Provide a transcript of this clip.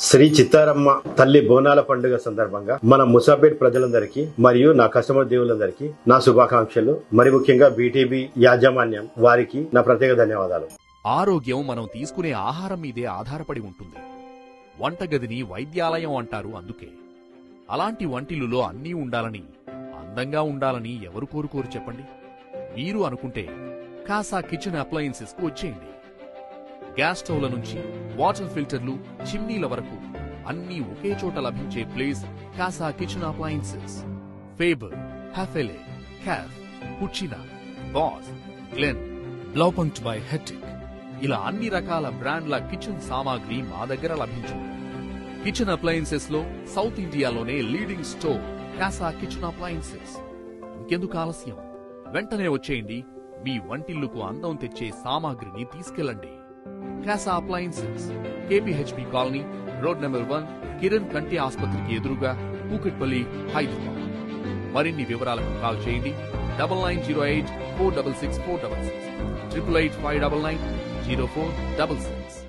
శ్రీ చిత్తారమ్మ తల్లి బోనాల పండుగ సందర్భంగా మన ముసాపేట్ ప్రజలందరికీ మరియు నా కస్టమర్ దేవులందరికీ నా శుభాకాంక్షలు. మరి ముఖ్యంగా బీటీబీ యాజమాన్యం వారికి నా ప్రత్యేక ధన్యవాదాలు. ఆరోగ్యం మనం తీసుకునే ఆహారం మీదే ఆధారపడి ఉంటుంది. వంటగదిని వైద్యాలయం అంటారు. అందుకే అలాంటి వంటిల్లులో అన్నీ ఉండాలని, అందంగా ఉండాలని ఎవరు కోరుకోరు చెప్పండి? మీరు అనుకుంటే కాసా కిచెన్ అప్లయన్సెస్ కు వచ్చేయండి. గ్యాస్ స్టవ్ల నుంచి వాటర్ ఫిల్టర్లు, చిమ్నీల వరకు అన్నీ ఒకే చోట లభించే place Casa kitchen appliances. Faber, Hafele, Kaff, Kutchina, Bosch, Glen, Blaupunkt by Hettich ఇలా అన్ని రకాల బ్రాండ్ల కిచెన్ సామాగ్రి మా దగ్గర లభించింది. కిచెన్ అప్లయన్సెస్ లో సౌత్ ఇండియాలోనే leading store Casa kitchen appliances. ఇంకెందుకు ఆలస్యం? వెంటనే వచ్చేయండి. మీ వంటిల్లుకు అందం తెచ్చే సామాగ్రిని తీసుకెళ్ళండి. Casa appliances, KPHB colony, road number 1, Kiran కంటి ఆసుపత్రికి ఎదురుగా, కూకట్పల్లి, హైదరాబాద్. మరిన్ని వివరాలకు కాల్ చేయండి 9908 466 466, 888599 0466.